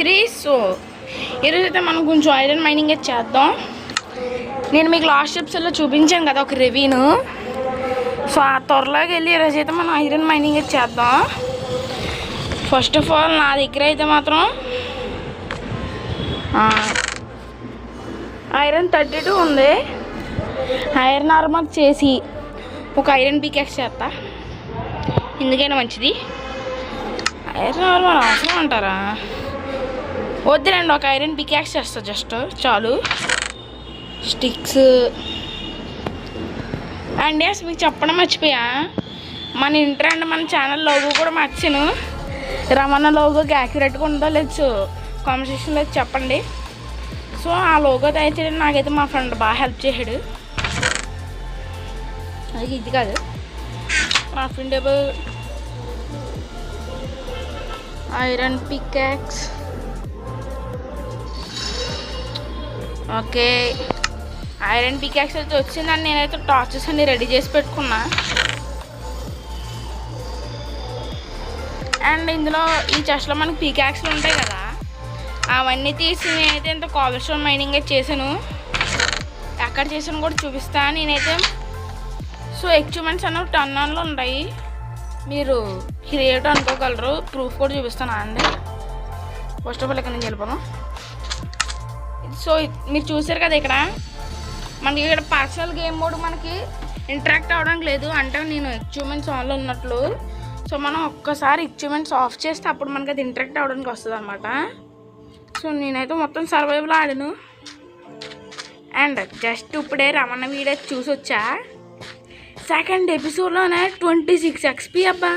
Series. So ఈరోజు అయితే మనం కొంచెం ఐరన్ మైనింగ్ చేద్దాం. నేను మీకు లాస్ట్ ఎపిసోడ్లో చూపించాను కదా ఒక రివ్యూను. సో ఆ త్వరలోకి వెళ్ళి ఈరోజు అయితే మనం ఐరన్ మైనింగ్ చేద్దాం. ఫస్ట్ ఆఫ్ ఆల్ నా దగ్గర అయితే మాత్రం ఐరన్ 32 ఉంది. ఐరన్ ఆర్మర్ చేసి ఒక ఐరన్ పికాక్స్ చేస్తా, ఎందుకైనా మంచిది. ఐరన్ ఆర్మర్ అవసరం అంటారా? వద్దులేండి, ఒక ఐరన్ పికాక్స్ చేస్తా జస్ట్ చాలు. స్టిక్స్ అండ్ ఎస్, మీకు చెప్పడం మర్చిపోయా, మన ఇంటర్ అండ్ మన ఛానల్ లోగో కూడా మార్చాను. రమణ లోగోకి యాక్యురేట్గా ఉందో లేదు కామెంట్ సెక్షన్లో చెప్పండి. సో ఆ లోగో తయారు చేయడం నాకైతే మా ఫ్రెండ్ బాగా హెల్ప్ చేశాడు. అది ఇది కాదు, crafting iron peacocks. Okay, iron peacocks అయితే వచ్చిందని నేనైతే టార్చెస్ అన్ని రెడీ చేసి పెట్టుకున్నా. అండ్ ఇందులో ఈ చెస్ట్లో మనకి పికాక్స్లు ఉంటాయి కదా, అవన్నీ తీసి నేనైతే ఇంత కాబల్ స్టోన్ మైనింగ్ చేశాను. ఎక్కడ చేసాను కూడా చూపిస్తాను నేనైతే. సో ఎక్విప్మెంట్స్ అనేవి టన్నులో ఉంటాయి, మీరు క్రియేట్ అనుకోగలరు. ప్రూఫ్ కూడా చూపిస్తాను అండి. ఫస్ట్ ఆఫ్ ఆల్ ఇక్కడ నుంచి వెళ్ళిపోదాం. సో మీరు చూసారు కదా, ఇక్కడ మనకి ఇక్కడ పర్సనల్ గేమ్ మోడ్ మనకి ఇంటరాక్ట్ అవ్వడానికి లేదు, అంటే నేను ఎక్విప్మెంట్స్ ఆన్లో ఉన్నట్లు. సో మనం ఒక్కసారి ఎక్విప్మెంట్స్ ఆఫ్ చేస్తే అప్పుడు మనకి అది ఇంటరాక్ట్ అవ్వడానికి వస్తుంది అనమాట. సో నేనైతే మొత్తం సర్వైవల్ ఆడాను. అండ్ జస్ట్ ఇప్పుడే రమణ వీడియో చూసి వచ్చా. సెకండ్ ఎపిసోడ్లోనే 26 XP అబ్బా,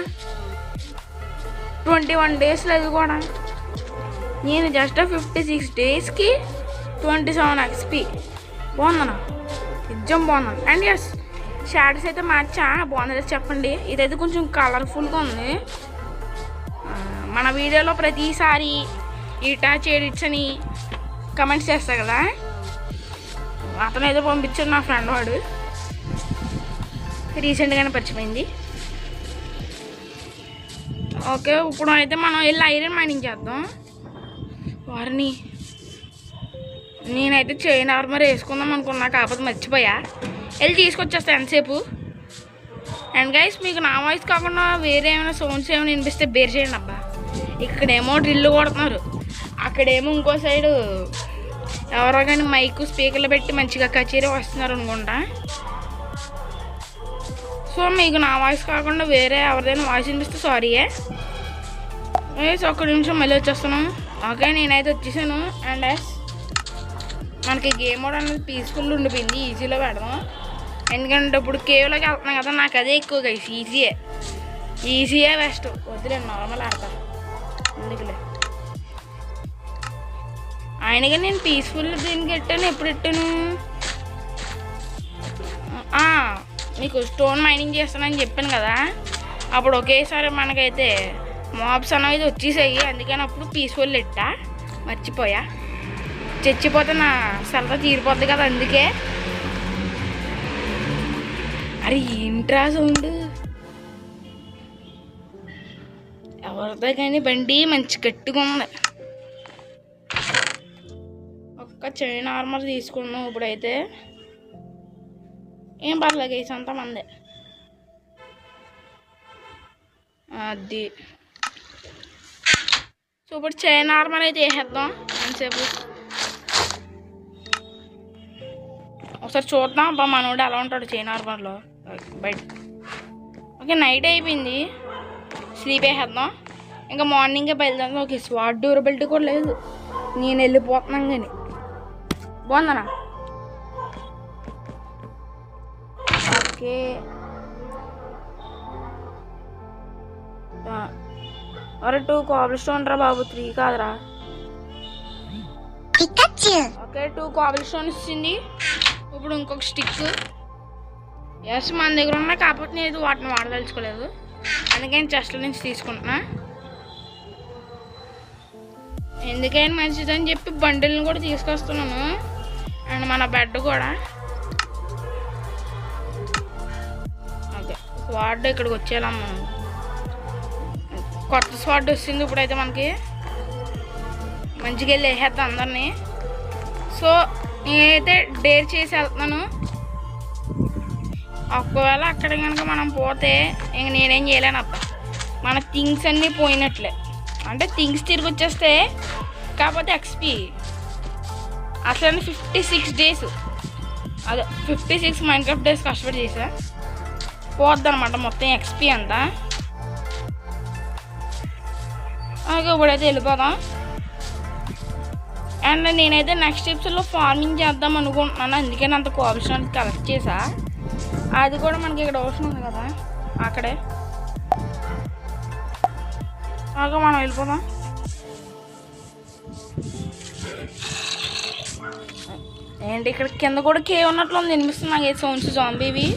21 డేస్ లేదు కూడా. నేను జస్ట్ 56 డేస్కి 27 XP. బాగుందన్నా, నిజం బాగున్నాను. అండ్ ఎస్, షాడోస్ అయితే మార్చా, బాగుంది చెప్పండి. ఇదైతే కొంచెం కలర్ఫుల్గా ఉంది. మన వీడియోలో ప్రతిసారి ఇటాచ్ ఎడిట్స్ అని కమెంట్స్ చేస్తా కదా, అతను ఏదో పంపించాడు నా ఫ్రెండ్, వాడు రీసెంట్గానే పరిచయమైంది. ఓకే, ఇప్పుడు అయితే మనం వెళ్ళి ఐరన్ మైనింగ్ చేద్దాం. వారిని నేనైతే చైన్ ఆర్మర్ వేసుకుందాం అనుకున్నా, కాకపోతే మర్చిపోయా. వెళ్ళి తీసుకొచ్చేస్తా ఎంతసేపు. అండ్ గైస్, మీకు నా వాయిస్ కాకుండా వేరే ఏమైనా సౌండ్స్ ఏమైనా వినిపిస్తే బేర్ చేయండి అబ్బా. ఇక్కడేమో డ్రిల్లు కొడుతున్నారు, అక్కడేమో ఇంకో సైడు ఎవరో కానీ మైక్ స్పీకర్లు పెట్టి మంచిగా కచేరీ వస్తున్నారు అనుకుంటా. సో మీకు నా వాయిస్ కాకుండా వేరే ఎవరిదైనా వాయిస్ వినిపిస్తే సారీయే. ఒక్క నిమిషం మళ్ళీ వచ్చేస్తున్నాను. ఓకే, నేనైతే వచ్చేసాను. అండ్ ఎస్, మనకి గేమ్ మోడ్ అనేది పీస్ఫుల్ ఉండిపోయింది, ఈజీలో పెడదాం. ఎందుకంటే ఇప్పుడు కేవ్లోకి వెళ్తున్నాం కదా, నాకు అదే ఎక్కువ గైస్. ఈజీయే బెస్ట్. వద్దులే, నార్మల్ ఆడతా ఎందుకులే. ఆయనగా నేను పీస్ఫుల్ దీనికి పెట్టాను. ఎప్పుడు పెట్టాను? మీకు స్టోన్ మైనింగ్ చేస్తానని చెప్పాను కదా, అప్పుడు ఒకేసారి మనకైతే మాబ్స్ అనేది వచ్చేసాయి. అందుకని అప్పుడు పీస్ఫుల్ పెట్టా, మర్చిపోయా. చచ్చిపోతే నా సరదా తీరిపోద్ది కదా, అందుకే. అరే ఏంట్రా సౌండ్, ఎవరిదో కానీ బండి మంచి గట్టిగా ఉంది. ఒక్క చైన్ ఆర్మర్ తీసుకున్నాం ఇప్పుడైతే. ఏం పర్లేదు గైస్, అంతా మందే. అది సో ఇప్పుడు చైన్ ఆర్మర్ అయితే వేసేద్దాం ఎంతసేపు. ఒకసారి చూద్దాం అబ్బా మనోడు ఎలా ఉంటాడు చైన్ ఆర్మర్లో బయట. ఓకే, నైట్ అయిపోయింది, స్లీప్ వేసేద్దాం. ఇంకా మార్నింగే బయలుదేరుతాం. ఓకే, స్వాట్ డ్యూరబిలిటీ కూడా లేదు, నేను వెళ్ళిపోతున్నాను కానీ. బాగుందనా? ఓకే, అరే 2 కాబల్ స్టోన్ రా బాబు, 3 కాదురా. ఓకే, 2 కాబల్ స్టోన్ ఇచ్చింది. ఇప్పుడు ఇంకొక స్టిక్. ఎస్, మన దగ్గర ఉన్నా, కాకపోతే నేను వాటిని వాడదలుచుకోలేదు, అందుకని చెస్ట్ల నుంచి తీసుకుంటున్నా. ఎందుకైనా మంచిదని చెప్పి బండిల్ని కూడా తీసుకొస్తున్నాను. అండ్ మన బెడ్ కూడా. ఓకే, స్వాడ్ ఇక్కడికి వచ్చేయాలమ్మా. కొత్త స్వాడ్ వచ్చింది ఇప్పుడైతే మనకి. మంచిగా వెళ్ళి వేసేద్దాం అందరినీ. సో నేనైతే డేర్ చేసి వెళ్తున్నాను. ఒకవేళ అక్కడ కనుక మనం పోతే ఇంక నేనేం చేయలేను అబ్బా. మన థింగ్స్ అన్నీ పోయినట్లే. అంటే థింగ్స్ తిరిగి వచ్చేస్తే కాకపోతే ఎక్స్పీ అసలు 56 డేస్, అదే 56 మైన్క్రాఫ్ట్ డేస్ కష్టపడి చేసా. పోద్ది అనమాట మొత్తం ఎక్స్పీ అంతా. ఓకే, ఇప్పుడైతే వెళ్ళిపోదాం. అండ్ నేనైతే నెక్స్ట్ ఎపిసోడ్లో ఫార్మింగ్ చేద్దాం అనుకుంటున్నాను. అందుకే అంత కోఆపరేషన్ కలెక్ట్ చేసా. అది కూడా మనకి ఇక్కడ అవసరం ఉంది కదా అక్కడే. ఓకే, మనం వెళ్ళిపోదాం. ఏంటి ఇక్కడ కింద కూడా కేవ్ ఉన్నట్లు ఉంది, వినిపిస్తుంది నాకు ఏ సౌండ్స్ జాంబీవి.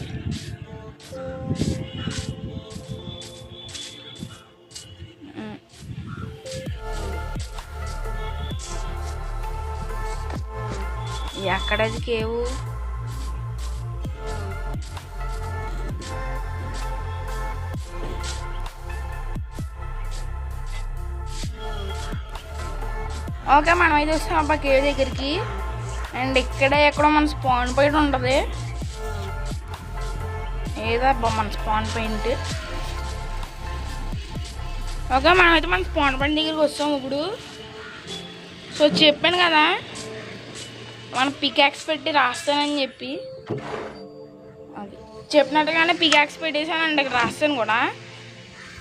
ఎక్కడది కేవు? ఓకే, మనం అయితే వస్తాం అబ్బా కేవ్ దగ్గరికి. అండ్ ఇక్కడే ఎక్కడో మన స్పాన్ పాయింట్ ఉంటుంది. ఏదబ్బా మన స్పాన్ పాయింట్? ఓకే, మనమైతే మన స్పాన్ పాయింట్ దగ్గరికి వస్తాం ఇప్పుడు. సో చెప్పాను కదా మనం పికాక్స్ పెట్టి రాస్తానని చెప్పి, అది చెప్పినట్టుగానే పికాక్స్ పెట్టేసాను. అండ్ ఇక్కడ రాస్తాను కూడా.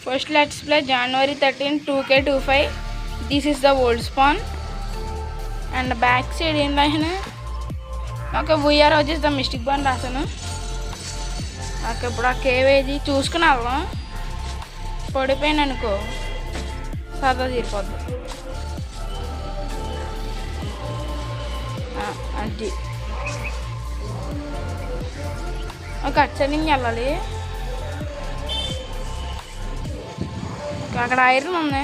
First let's play January 13, 2K25. This is the old span. And back side ఏం రాసాను? ఓకే, వీఆర్ వచ్చేసి ద మిస్టిక్ బాన్ రాశాను. ఓకే, ఇప్పుడు ఆ కేవ్ ఏది చూసుకుని వెళ్దాం. పడిపోయాను అనుకో సరదా తీరిపోద్ది. అది ఒక అచ్చడి నుంచి వెళ్ళాలి. అక్కడ ఐరన్ ఉంది.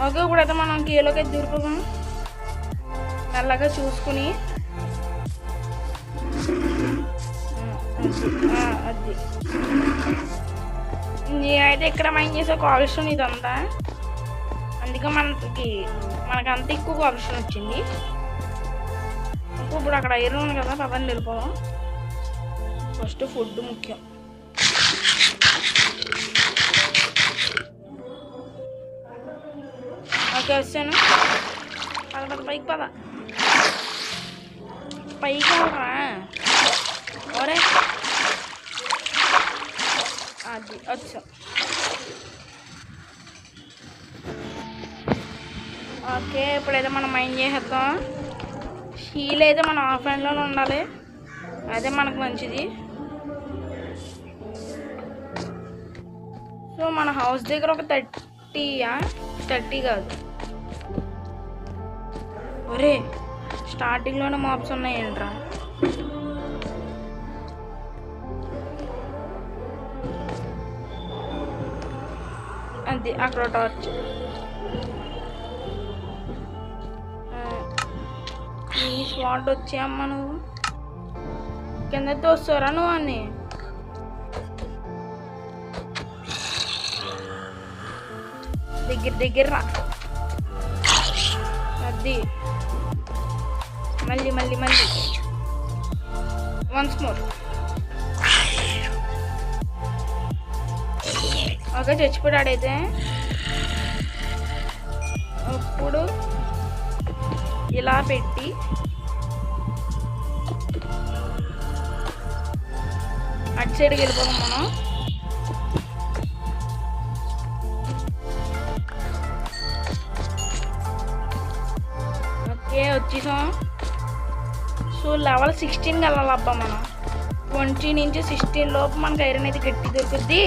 ఓకే, ఇప్పుడైతే మనం కేలోకి అయితే దూరిపోదాం మెల్లగా చూసుకుని. అది నేనైతే ఇక్కడ మైండ్ చేసే కాల్స్టోన్ ఇదంతా, అందుకే మనకంత ఎక్కువ కాల్స్టోన్ వచ్చింది. ఇప్పుడు అక్కడ ఐరన్ ఉంది కదా, పదండి వెళ్ళిపోదాం. ఫస్ట్ ఫుడ్ ముఖ్యం. ఓకే, వచ్చాను. పద పైకి పద, పైకి వెళ్ళరా ఒరే. అది వచ్చా. ఓకే, ఇప్పుడైతే మనం మైండ్ చేసేద్దాం. హీల్ అయితే మనం ఆఫ్లైన్లోనే ఉండాలి, అదే మనకు మంచిది. సో మన హౌస్ దగ్గర ఒక 30 కాదు ఒరే, స్టార్టింగ్లోనే మాప్స్ ఉన్నాయంట్రా. అది అక్కడ టార్చ్. ఈ స్పాట్ వచ్చాయమ్మా, నువ్వు కింద తోస్తారా నువ్వు అని? దగ్గర రా. అది మళ్ళీ వన్స్ మోర్. ఓకే, చచ్చిపోయాడైతే. ఇప్పుడు ఇలా పెట్టి అటు సైడ్కి వెళ్ళిపోదాం మనం. ఓకే, వచ్చేసాం. సో లెవెల్ 16 వెళ్ళాలబ్బా మనం. 20 నుంచి 16 లోపు మనకి ఐరన్ అయితే గట్టి దొరుకుద్ది.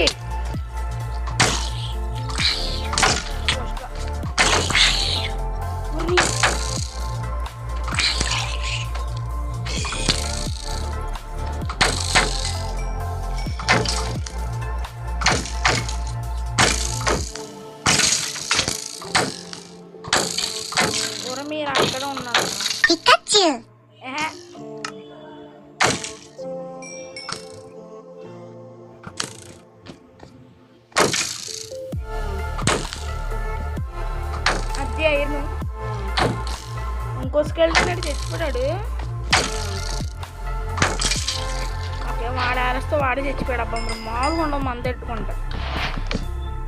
మీరు అక్కడ ఉన్నారు. ఐరన్. ఇంకో స్కెల్టన్ చచ్చిపోయాడు. ఓకే, వాడు ఆరేస్తే వాడే చచ్చిపోయాడు. అబ్బా మరి మామూలుగా ఉండవు మంద పెట్టుకుంటా.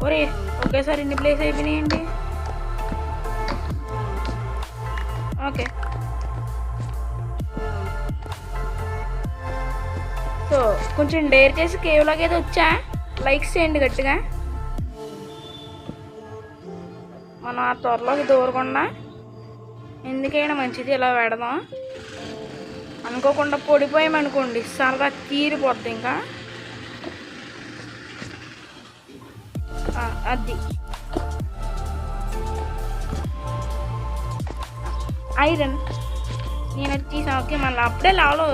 ఒరే ఒకేసారి ఇన్ని ప్లేస్ అయిపోయినాయండి. ఓకే, సో కొంచెం డేర్ చేసి కేవ్లాగా అయితే వచ్చా. లైక్స్ చేయండి గట్టిగా. మనం ఆ త్వరలోకి దూరకుండా ఎందుకైనా మంచిది ఇలా పెడదాం. అనుకోకుండా పొడిపోయామనుకోండి సరదా తీరిపోద్ది. ఇంకా అది ఐరన్ నేను వచ్చేసాను. ఓకే, మళ్ళీ అప్పుడే లాలో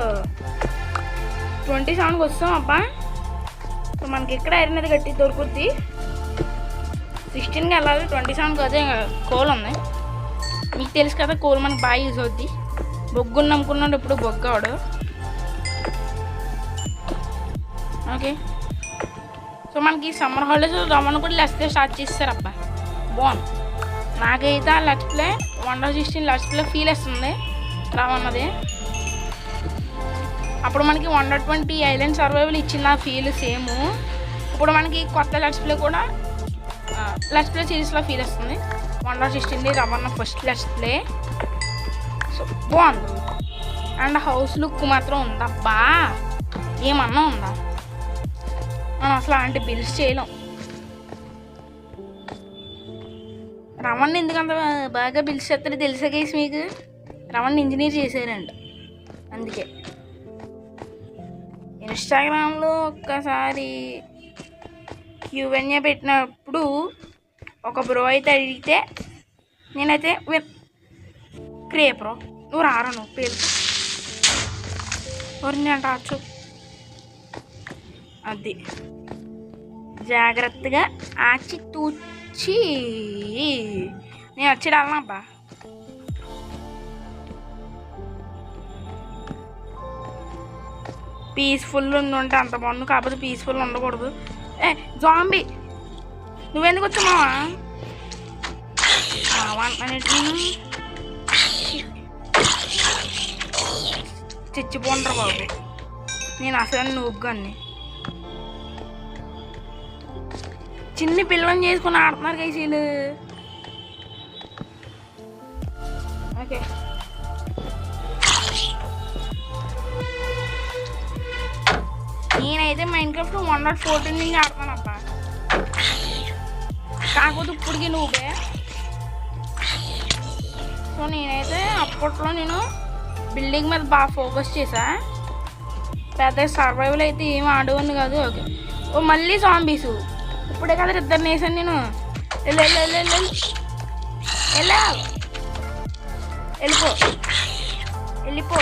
27కి వస్తాం. అబ్బా సో మనకి ఇక్కడ ఐరన్ అది గట్టి దొరుకుద్ది. 16కి వెళ్ళాలి, 27కి అదే కోల్ ఉంది. మీకు తెలుసు కదా కోల్ మనకి బాగా యూజ్ అవుద్ది. బొగ్గుని నమ్ముకున్నాడు ఇప్పుడు బొగ్గాడు. ఓకే, సో మనకి సమ్మర్ హాలిడేస్ రమ్మను కూడా లెట్స్ ప్లే స్టార్ట్ చేస్తారు. అబ్బా బాగుంది. నాకైతే ఆ let's play 1.16 let's play feel వస్తుంది రావన్నది. అప్పుడు మనకి 120 ఐలాండ్ సర్వైవల్ ఇచ్చిన ఫీల్ సేమ్. ఇప్పుడు మనకి కొత్త లెట్స్ ప్లే కూడా లెట్స్ ప్లే సిరీస్లో ఫీల్ వస్తుంది. 1.16 రవన్న ఫస్ట్ లెట్స్ ప్లే. సో బాగుంది. అండ్ హౌస్ లుక్ మాత్రం ఉందబ్బా, ఏమన్నా ఉందా? మనం అసలు అలాంటి బిల్స్ చేయలేం. రమణ ఎందుకంత బాగా బిల్స్ చేస్తాడో తెలుసా కేసు మీకు? రమణ ఇంజనీర్ చేశారండి, అందుకే. ఇన్స్టాగ్రామ్లో ఒక్కసారి క్యూఎన్ఏ పెట్టినప్పుడు ఒక బ్రో అయితే అడిగితే నేనైతే క్రేప్రో నువ్వు రారా నువ్వు పేరు ఎవరిని అంట వచ్చు. అది జాగ్రత్తగా ఆచి తూచి నేను వచ్చేడాలనా అబ్బా. పీస్ఫుల్ ఉంటే అంత బాగుంది, కాకపోతే పీస్ఫుల్ ఉండకూడదు. ఏ జాంబీ నువ్వెందుకు వచ్చామావా? చచ్చిపోండ్రా బాబు, నేను అసలు నూగ్గాన్ని. చిన్ని పిల్లలని చేసుకుని ఆడుతున్నారు కైసీలు. ఓకే, నేనైతే మైన్క్రాఫ్ట్ 1.14 నుంచి ఆడుతాను అబ్బా. కాకపోతే ఇప్పటికి నువ్వే. సో నేనైతే అప్పట్లో నేను బిల్డింగ్ మీద బాగా ఫోకస్ చేసా. పెద్ద సర్వైవల్ అయితే ఏం ఆడేవాడిని కాదు. ఓకే, ఓ మళ్ళీ జాంబీసు. ఇప్పుడే కదా ఇద్దరు వేసాను నేను. వెళ్ళిపో వెళ్ళిపో,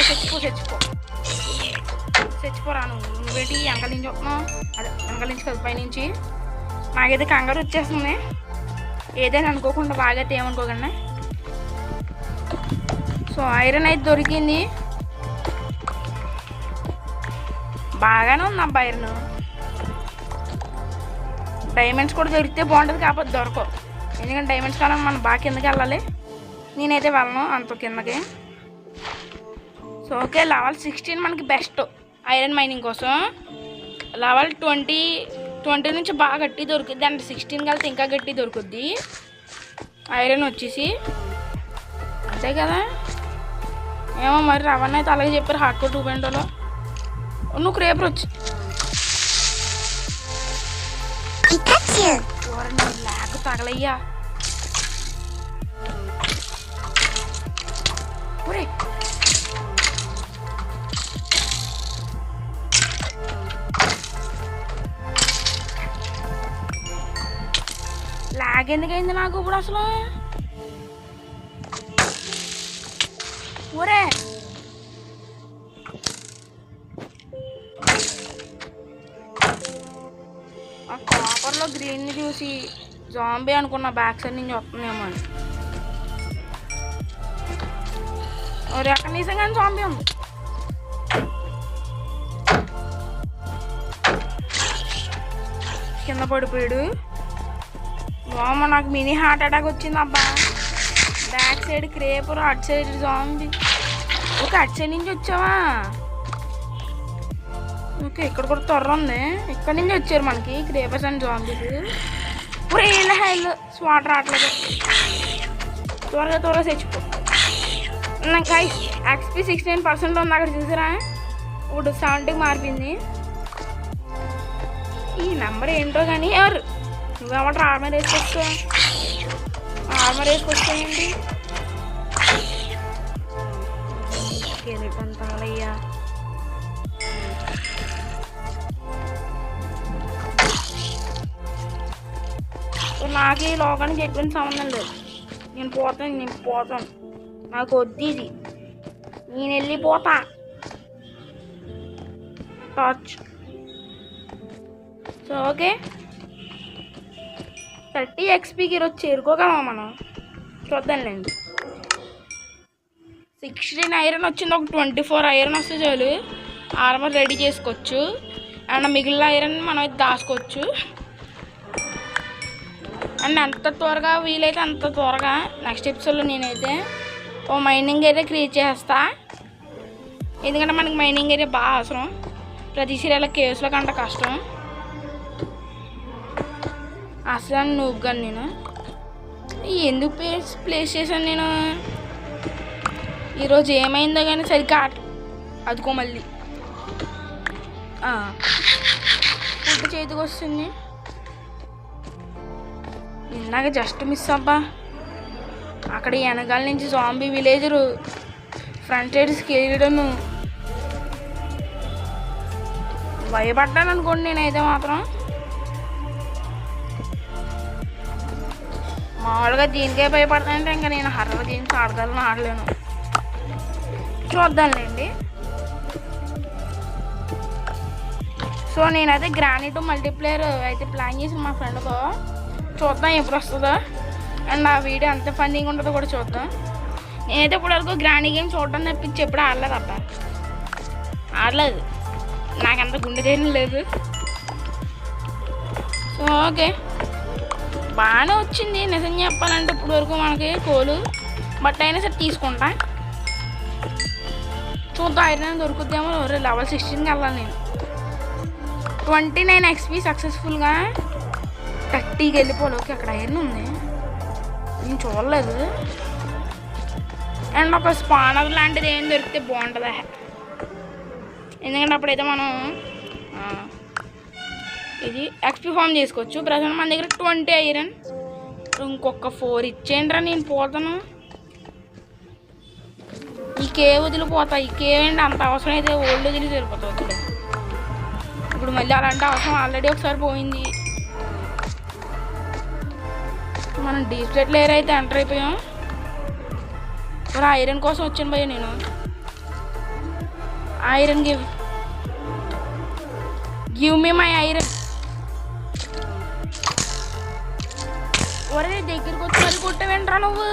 చచ్చిపోరా నువ్వేంటి వెనకాల నుంచి వస్తున్నావు? అదే వెనకాల నుంచి కదా పైనుంచి. నాకైతే కంగారు వచ్చేస్తుంది. ఏదైనా అనుకోకుండా బాగా అయితే ఏమనుకోకండి. సో ఐరన్ అయితే దొరికింది, బాగానే ఉంది అబ్బా ఐరన్. డైమండ్స్ కూడా దొరికితే బాగుంటుంది, కాకపోతే దొరకవు. ఎందుకంటే డైమండ్స్ కాలం మనం బాగా కిందకి వెళ్ళాలి. నేనైతే వెళ్ళను అంత కిందకి. సో ఓకే, లెవెల్ 16 మనకి బెస్ట్ ఐరన్ మైనింగ్ కోసం. లెవెల్ 20 నుంచి బాగా గట్టి దొరుకుద్ది. అంటే 16 కలిసి ఇంకా గట్టి దొరుకుద్ది ఐరన్ వచ్చేసి. అంతే కదా, ఏమో మరి రవణ అయితే అలాగే చెప్పారు హార్డ్కోర్ 2.0లో. నువ్వు క్రేపర్ వచ్చి లాగ్ తగలయ్యా. ఒరే లాగ్ ఎందుకైంది నాకు ఇప్పుడు అసలు? ఒరే ఆ కాపర్లో గ్రీన్ని చూసి జాంబీ అనుకున్న బ్యాక్ సైడ్ నుంచి వస్తుందేమో అని. ఒరే అక్కడ నిజంగానే జాంబీ ఉంది. కింద పడిపోయాడు. వామ, నాకు మినీ హార్ట్ అటాక్ వచ్చింది అబ్బా. సైడ్ క్రేపర్, అటు సైడ్ జాంబీ. ఓకే, అటు సైడ్ నుంచి వచ్చావా? ఓకే, ఇక్కడ కూడా త్వర ఉంది. ఇక్కడ నుంచి వచ్చారు మనకి క్రేపర్స్ అండ్ జాంబీస్. ఇప్పుడు వీళ్ళ హైల్ స్వాట్ రావట్లేదు. త్వరగా తెచ్చిపో. నాకు XP 69% ఉంది అక్కడ చూసారా? ఇప్పుడు 70కి మారిపోయింది. ఈ నెంబర్ ఏంటో కానీ ఎవరు నువ్వేమంటారు? ఆర్మర్ వేసుకొచ్చాయండి. తగలయ్యా. నాకు ఈ లోకానికి ఎటువంటి సంబంధం లేదు. నేను పోతాను. నాకు వద్దు ఇది. నేను వెళ్ళిపోతా. టార్చ్. సో ఓకే, 30 XPకి ఈరోజు చేరుకోగలమా మనం? చూద్దాంలేండి. 16 ఐరన్ వచ్చింది. ఒక 24 ఐరన్ వస్తే చాలు ఆర్మర్ రెడీ చేసుకోవచ్చు. అండ్ మిగిలిన ఐరన్ మనం అయితే దాచుకోవచ్చు. అండ్ ఎంత త్వరగా వీలైతే అంత త్వరగా నెక్స్ట్ ఎపిసోడ్లో నేనైతే ఓ మైనింగ్ ఏరియా క్రియేట్ చేస్తా. ఎందుకంటే మనకి మైనింగ్ ఏరియా బాగా అవసరం. ప్రతి సీరియల్ కేవ్స్లో కంటే కష్టం. అసలు నూగ్గాను నేను. ఎందుకు ప్లేస్ చేశాను నేను? ఈరోజు ఏమైందో కానీ సరిగ్గా అదుకో మళ్ళీ ఫుడ్ చేతికి వస్తుంది. ఇందాక జస్ట్ మిస్ అబ్బా. అక్కడ వెనకాల నుంచి జాంబీ విలేజరు ఫ్రంట్ సైడ్ స్కేడను భయపడ్డాను అనుకోండి నేనైతే మాత్రం. మామూలుగా దీనికే భయపడతానంటే ఇంకా నేను హర్రర్ గేమ్స్ ఆడలేను. చూద్దాంలేండి. సో నేనైతే గ్రానైట్ మల్టీప్లేయర్ అయితే ప్లాన్ చేసి మా ఫ్రెండ్తో చూద్దాం ఎప్పుడు వస్తుందో. అండ్ ఆ వీడియో ఎంత ఫన్నీగా ఉంటుందో కూడా చూద్దాం. నేనైతే ఇప్పటివరకు గ్రానీ గేమ్ చూడడం తప్పించి ఎప్పుడు ఆడలేదు. నాకంత గుండె ధైర్యం లేదు. సో ఓకే, బాగానే వచ్చింది నిజం చెప్పాలంటే ఇప్పుడు వరకు మనకి కోలు. బట్ అయినా సరే తీసుకుంటా. చూద్దాం ఐరన్ దొరుకుద్దేమో. లెవెల్ 16కి వెళ్ళాలి నేను. 29 XP సక్సెస్ఫుల్గా 30కి వెళ్ళిపోవాలి. ఓకే, అక్కడ ఐరన్ ఉంది, నేను చూడలేదు. అండ్ ఒక స్పానర్ లాంటిది ఏం దొరికితే బాగుంటుందా? ఎందుకంటే అప్పుడైతే మనం ఇది XP ఫామ్ చేసుకోవచ్చు. ప్రజెంట్ మన దగ్గర 20 ఐరన్. ఇంకొక 4 ఇచ్చేయండిరా, నేను పోతాను. ఈ కేవ్ వదిలిపోతా. ఈ కేవ్ ఏంటి అంత అవసరం అయితే ఓల్డ్ వదిలి సరిపోతుంది. ఇప్పుడు మళ్ళీ అలాంటి అవసరం ఆల్రెడీ ఒకసారి పోయింది. మనం డీప్ స్టేట్ లేయర్ అయితే ఎంటర్ అయిపోయాం. మరి ఐరన్ కోసం వచ్చాను భయ్య నేను. Iron give me my iron. ఒరే దగ్గరికి వచ్చి మరి కొట్టవేంట్రా నువ్వు?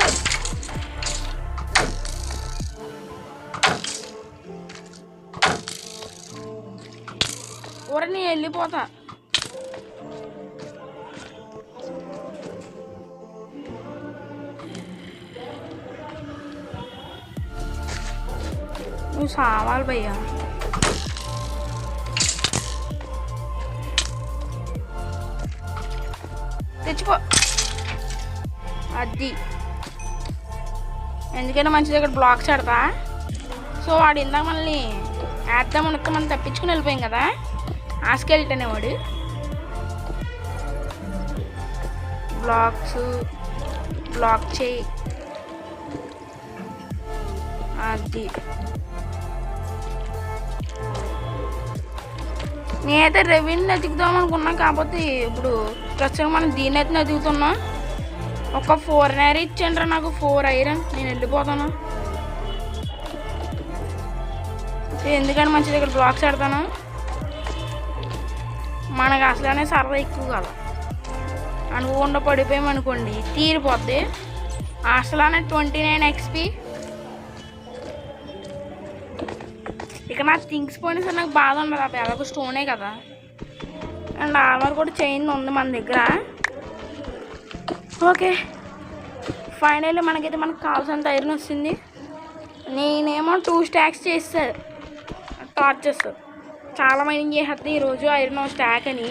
ఒరే నేను వెళ్ళిపోతా. నువ్వు సావాలి భయ్యా. తెచ్చిపో. అది ఎందుకైనా మంచిది. ఇక్కడ బ్లాక్స్ ఆడతా. సో వాడు ఇందాక మనల్ని వేద్దామని మనం తప్పించుకుని వెళ్ళిపోయాం కదా. ఆస్కెళ్తేనే వాడు బ్లాక్ చేయి. అది నేనైతే రెవెన్యూ ఎదుగుదాం అనుకున్నా. కాకపోతే ఇప్పుడు ప్రస్తుతం మనం దీన్ని అయితే ఎదుగుతున్నాం. ఒక 4 ఐరన్ ఇచ్చాండ్రా నాకు. 4 ఐరన్. నేను వెళ్ళిపోతాను. ఎందుకంటే మంచి దగ్గర బ్లాక్స్ ఆడతాను. మనకు అసలనే సరదా ఎక్కువ కదా. అనుకోకుండా పడిపోయామనుకోండి తీరిపోద్ది. అసలనే 29 XP. ఇక నాకు థింగ్స్ పోయినా సరే నాకు బాధ ఉండదు. అప్పుడు ఎలాగో స్టోనే కదా. అండ్ ఆర్మర్ కూడా చైన్ ఉంది మన దగ్గర. ఓకే, ఫైనల్లీ మనకు కావాల్సినంత ఐరన్ వస్తుంది. నేనేమో 2 స్టాక్స్ చేస్తాను టార్చెస్. చాలా మైనింగ్ చేసేస్తే ఈరోజు ఐరన్ స్టాక్ అని.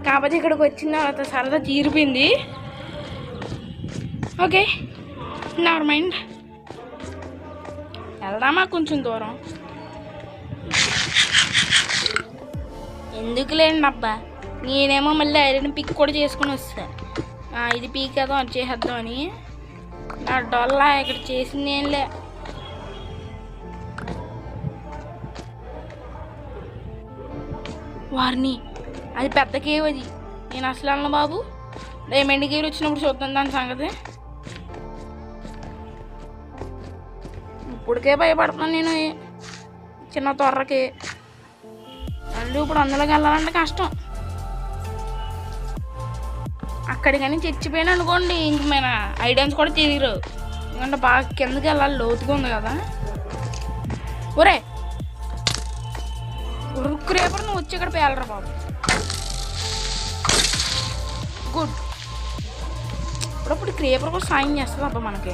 కాకపోతే ఇక్కడికి వచ్చిన తర్వాత సరదా తీరిపోయింది. ఓకే, నెవర్ మైండ్, వెళ్దామా కొంచెం దూరం. ఎందుకులేండి అబ్బా, నేనేమో మళ్ళీ ఐరన్ పిక్ కూడా చేసుకుని వస్తా. ఇది పీకేద్దాం అది చేసేద్దాం అని. నా డొల్లా ఇక్కడ చేసింది ఏంలే. వారిని అది పెద్ద కేవ్, అది నేను అసలు అన్న బాబు. డైమండ్ కేవ్ వచ్చినప్పుడు చూద్దాం దాని సంగతి. ఇప్పటికే భయపడుతున్నాను నేను చిన్న తొర్రకి. మళ్ళీ ఇప్పుడు అందులోకి వెళ్ళాలంటే కష్టం. అక్కడికని చచ్చిపోయాను అనుకోండి, ఇంక మన ఐడియాన్స్ కూడా తిరిగిరు. ఎందుకంటే బాగా కిందకి వెళ్ళాలి, లోతుగా ఉంది కదా. ఒరే క్రేపర్, నువ్వు వచ్చి ఇక్కడ పేలరా బాబు. గుడ్, ఇప్పుడప్పుడు క్రేపర్ కూడా సాయం చేస్తుంది అబ్బా మనకి.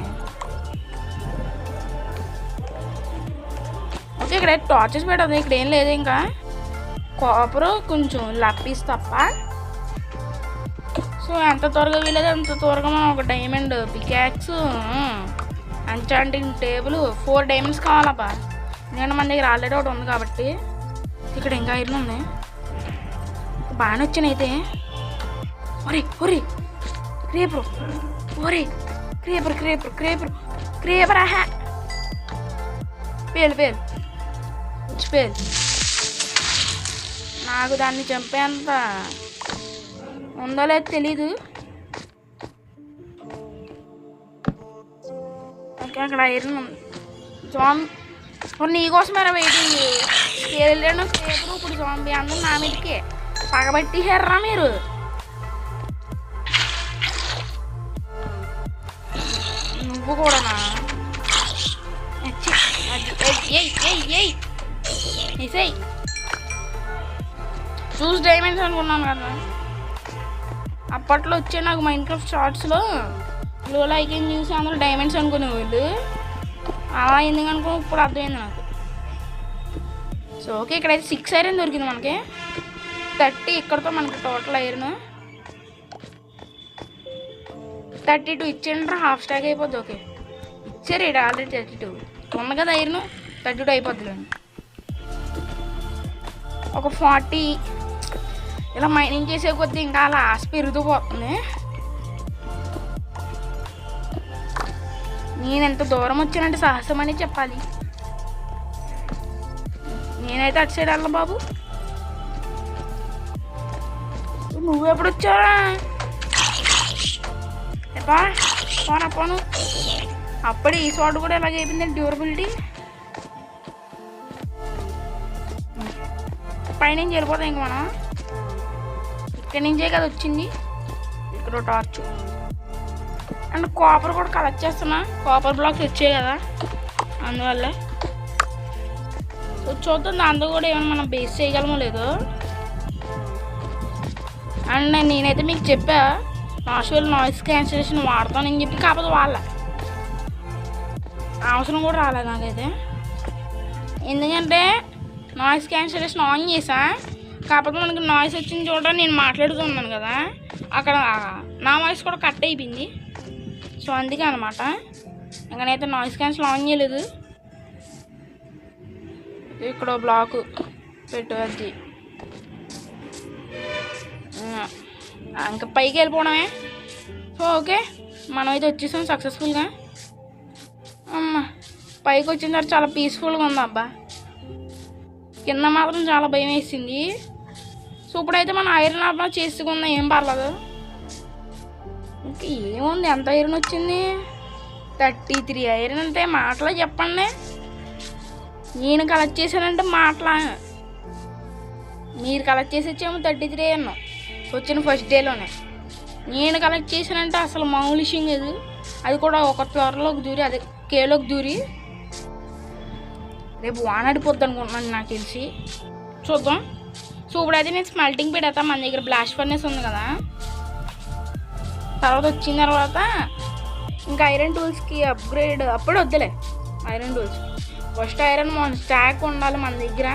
ఓకే, ఇక్కడ టార్చెస్ పెట్టదు, ఇక్కడ ఏం లేదు. ఇంకా కాపరు కొంచెం లప్పీస్ తప్ప. సో ఎంత త్వరగా వీలేదు అంత త్వరగా మనం ఒక diamond pickaxe, enchanting table, 4 diamonds కావాలబ్బా. ఎందుకంటే మన దగ్గర ఆల్రెడీ ఒకటి ఉంది కాబట్టి. ఇక్కడ ఇంకా ఐరన్ ఉంది, బాగానే వచ్చాను అయితే. ఒరే ఒరే క్రేపర్, ఒరే క్రేపర్ క్రేపర్ క్రేపర్ క్రేపర్, ఆహా పేలు పేలు పేలు. నాకు దాన్ని చంపేంత ఉందో లేదు తెలీదు. ఓకే, అక్కడ ఐరన్ ఉంది. నీకోసమేరా వెయిటింగ్. స్కేల్ సేపు ఇప్పుడు జాంబీ అందరూ నా మీదకి పగబట్టిసారా మీరు. నువ్వు కూడానా? చూసి డైమండ్స్ అనుకున్నాను కదా. అప్పట్లో వచ్చే నాకు మైన్క్రాఫ్ట్ షార్ట్స్లో లో లైకింగ్ చూసి అందరూ డైమండ్స్ అనుకునేవాళ్ళు. అలా ఎందుకు అనుకో ఇప్పుడు అర్థమైంది నాకు. సో ఓకే, ఇక్కడైతే 6 ఐరన్ దొరికింది మనకి. 30 ఇక్కడతో మనకి టోటల్ ఐరన్. 32 ఇచ్చేయండి, హాఫ్ స్టాక్ అయిపోద్ది. ఓకే ఇచ్చారు ఇక్కడ ఆల్రెడీ 32 ఉంది కదా ఐరన్. 32 అయిపోద్దిలేండి. ఒక 40 ఇలా మైనింగ్ చేసే కొద్దీ ఇంకా అలా ఆశ పెరుగుతూ పోతుంది. నేను ఎంత దూరం వచ్చానంటే సాహసం అని చెప్పాలి. నేనైతే అటు సైడ్ వెళ్ళా బాబు. నువ్వు ఎప్పుడు వచ్చావా? పోనా పోను. అప్పుడు ఈ చోట కూడా ఎలాగ అయిపోయింది డ్యూరబిలిటీ. పైనుంచి వెళ్ళిపోతాం ఇంక మనం. ఇక్కడి నుంచే కదా వచ్చింది. ఇక్కడ టార్చ్ అండ్ కాపర్ కూడా కలెక్ట్ చేస్తున్నా. కాపర్ బ్లాక్స్ వచ్చాయి కదా, అందువల్ల. సో చూద్దాం దాంతో కూడా ఏమైనా మనం బేస్ చేయగలమో లేదో. అండ్ నేనైతే మీకు చెప్పా నాచురల్ నాయిస్ క్యాన్సిలేషన్ వాడతానని చెప్పి. కాకపోతే వాళ్ళ అవసరం కూడా రాలేదు నాకైతే. ఎందుకంటే నాయిస్ క్యాన్సిలేషన్ ఆన్ చేసా, కాకపోతే మనకి నాయిస్ వచ్చింది చూడ. నేను మాట్లాడుతున్నాను కదా, అక్కడ నా వాయిస్ కూడా కట్ అయిపోయింది. సో అందుకే అనమాట. ఇంకా నేనైతే నాయిస్ క్యాన్సిల్ ఆన్ చేయలేదు. ఇక్కడ బ్లాక్ పెట్టు, అది ఇంకా పైకి వెళ్ళిపోవడమే. సో ఓకే, మనమైతే వచ్చేసాం సక్సెస్ఫుల్గా. అమ్మ పైకి వచ్చిన తర్వాత చాలా పీస్ఫుల్గా ఉంది అబ్బా. కింద మాత్రం చాలా భయం వేసింది. సో ఇప్పుడైతే మనం ఐరన్ అబ్బా చేసుకుందాం, ఏం పర్లేదు. ఇంకా ఏముంది, ఎంత ఐరన్ వచ్చింది? 33 ఐరన్ అంటే మాటలో చెప్పండి. నేను కలెక్ట్ చేశానంటే మాటలా. మీరు కలెక్ట్ చేసి వచ్చేమో 33 ఐరన్ వచ్చిన ఫస్ట్ డేలోనే. నేను కలెక్ట్ చేశానంటే అసలు మామూలు విషయం కాదు. అది కూడా ఒక త్వరలోకి దూరి, అదే కేలోకి దూరి. రేపు వానడిపోద్ది అనుకుంటున్నాను నాకు తెలిసి. చూద్దాం. సో ఇప్పుడైతే నేను స్మెల్టింగ్ పెడతా. మన దగ్గర బ్లాస్ట్ ఫర్నెస్ ఉంది కదా. తర్వాత వచ్చిన తర్వాత ఇంకా ఐరన్ టూల్స్కి అప్గ్రేడ్ అప్పుడు వద్దులే. Iron tools first iron stock ఉండాలి మన దగ్గర,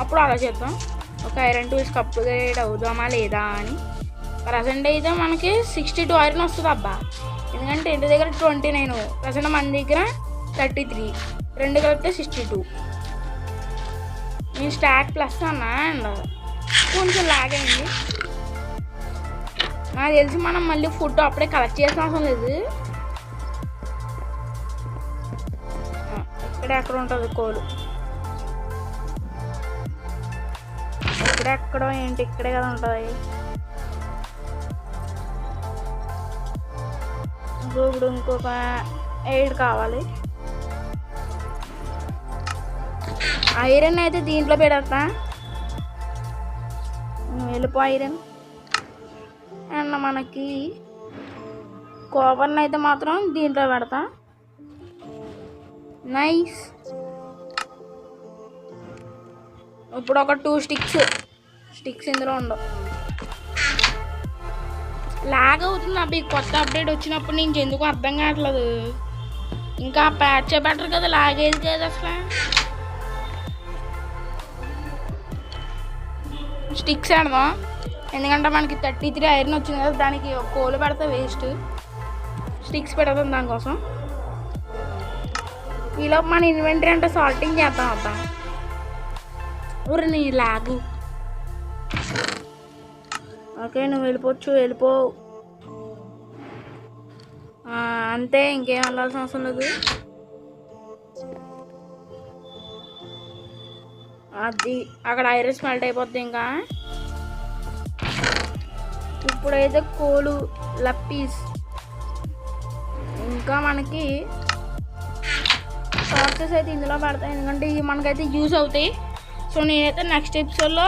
అప్పుడు అలా చేద్దాం. ఒక ఐరన్ టూల్స్కి అప్గ్రేడ్ అవుదామా లేదా అని. ప్రజెంట్ అయితే మనకి 62 ఐరన్ వస్తుంది అబ్బా, ఎందుకంటే ఇంటి దగ్గర 29, ప్రజెంట్ మన దగ్గర 33, 2 కలిపితే 62. నేను స్టాక్ ప్లస్ అన్నా అండ్ కొంచెం లాగ్ అయింది. నాకు తెలిసి మనం మళ్ళీ ఫుడ్ అప్పుడే కలెక్ట్ చేసిన అవసరం లేదు. ఎక్కడ ఉంటుంది కోలు, ఎక్కడో ఏంటి, ఇక్కడే కదా ఉంటుంది. ఇప్పుడు ఇంకొక 8 కావాలి. ఐరన్ అయితే దీంట్లో పెడతా, వెళ్ళిపో ఐరన్. అండ్ మనకి కాపర్ని అయితే మాత్రం దీంట్లో పెడతా. నైస్. ఇప్పుడు ఒక 2 స్టిక్స్ ఇందులో ఉండవు. లాగ్ అవుతుంది అబ్బా, కొత్త అప్డేట్ వచ్చినప్పుడు నుంచి ఎందుకు అర్థం కావట్లేదు. ఇంకా ప్యాచ్ బెటర్ కదా, లాగేది కదా అసలు. స్టిక్స్ ఆడదాం, ఎందుకంటే మనకి 33 ఐరన్ వచ్చింది కదా, దానికి కోలు పెడితే వేస్ట్. స్టిక్స్ పెడదాం దానికోసం. ఈలోపు మన ఇన్వెంటరీ అంటే సార్టింగ్ చేద్దాం అబ్బా. ఊరి నీ లాగు. ఓకే, నువ్వు వెళ్ళిపో. అంతే, ఇంకేం వెళ్ళాల్సిన అవసరం లేదు. అది అక్కడ ఐరన్ స్మెల్ట్ అయిపోద్ది. ఇంకా ఇప్పుడైతే కోలు, లప్పీస్, ఇంకా మనకి టార్చెస్ అయితే ఇందులో పడతాయి, ఎందుకంటే ఇవి మనకైతే యూజ్ అవుతాయి. సో నేనైతే నెక్స్ట్ ఎపిసోడ్లో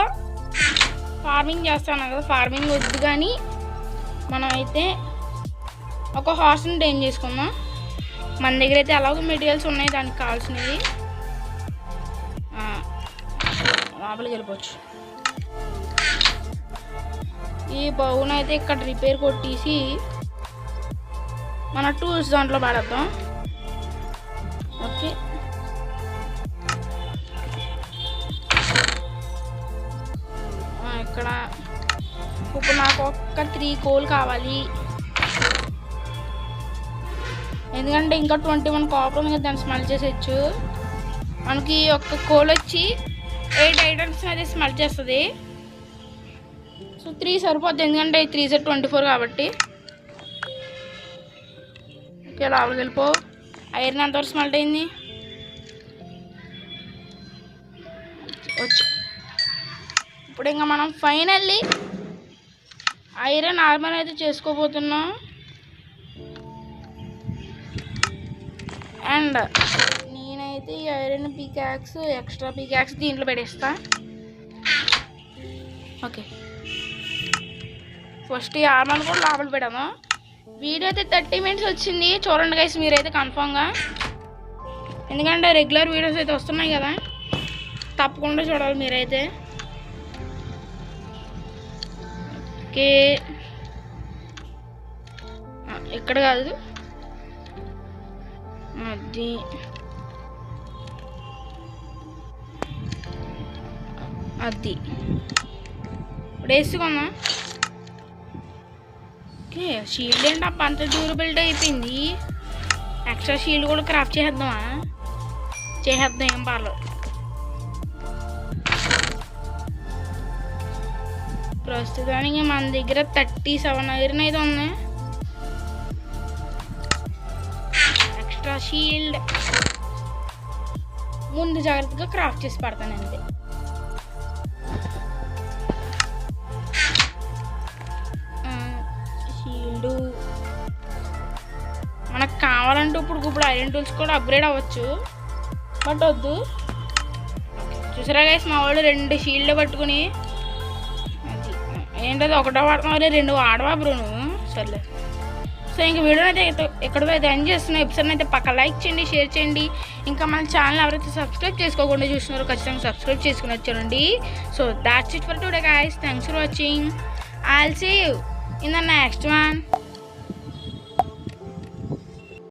ఫార్మింగ్ చేస్తాను కదా, ఫార్మింగ్ వద్దు కానీ మనం అయితే ఒక హార్స్ని ట్రైన్ చేసుకుందాం. మన దగ్గర అయితే ఎలాగో మెటీరియల్స్ ఉన్నాయి దానికి కావాల్సినవి. లోపలికి వెళ్ళిపోవచ్చు. ఈ బౌన్ అయితే ఇక్కడ రిపేర్ కొట్టేసి మన టూల్స్ దాంట్లో పడేద్దాం. ఓకే, ఇక్కడ ఇప్పుడు నాకు ఒక్క 3 కోల్ కావాలి, ఎందుకంటే ఇంకా 21 కాపర్ ఉంది కదా, దాన్ని స్మెల్ చేసేయచ్చు. మనకి ఒక్క కోల్ వచ్చి 8 ఐటమ్స్ అయితే స్మెల్ చేస్తుంది. సో 3 సరిపోద్ది, ఎందుకంటే 3 24 కాబట్టి. ఓకే, లోపలికి వెళ్ళిపో. ఐరన్ ఎంతవరకు స్మెల్ట్ అయింది? వచ్చి ఇప్పుడు ఇంకా మనం ఫైనల్లీ ఐరన్ ఆర్మర్ అయితే చేసుకోబోతున్నాం. అండ్ నేనైతే ఈ ఐరన్ పికాక్స్, ఎక్స్ట్రా పికాక్స్ దీంట్లో పెట్టేస్తా. ఓకే, ఫస్ట్ ఈ ఆర్మర్ కూడా లోపల పెడదాం. వీడియో అయితే 30 మినిట్స్ వచ్చింది, చూడండి గైస్ మీరైతే కన్ఫామ్గా, ఎందుకంటే రెగ్యులర్ వీడియోస్ అయితే వస్తున్నాయి కదా, తప్పకుండా చూడాలి మీరైతే. ఓకే, ఇక్కడ కాదు, అది ఇప్పుడు వేసుకుందాం. ఓకే, షీల్డ్ ఏంటి అప్ప అంత డ్యూరబిలిటీ అయిపోయింది. ఎక్స్ట్రా షీల్డ్ కూడా క్రాఫ్ట్ చేద్దాం, ఏం పర్లేదు. ప్రస్తుతానికి మన దగ్గర 37 ఐరన్ అయితే ఉంది. ఎక్స్ట్రా షీల్డ్ ముందు జాగ్రత్తగా క్రాఫ్ట్ చేసి పడతాను అంతే. షీల్డ్ మనకు కావాలంటే ఇప్పుడు ఐరన్ టూల్స్ కూడా అప్గ్రేడ్ అవ్వచ్చు, బట్ వద్దు. చూసారా గైస్, మా వాళ్ళు 2 షీల్డ్ పట్టుకుని, ఏంటది ఒకటో వాడుతున్నావు, 2 వాడవా బ్రో నువ్వు? సర్లే. సో ఇంక వీడియో అయితే ఎక్కడితో అయితే ఎంజాయ్ చేస్తున్నా. ఎపిసోడ్ అయితే పక్క లైక్ చేయండి, షేర్ చేయండి. ఇంకా మన ఛానల్ ఎవరైతే సబ్స్క్రైబ్ చేసుకోకుండా చూస్తున్నారో ఖచ్చితంగా సబ్స్క్రైబ్ చేసుకుని వచ్చారండి. So that's it for today guys, thanks for watching. I will see you in the next one.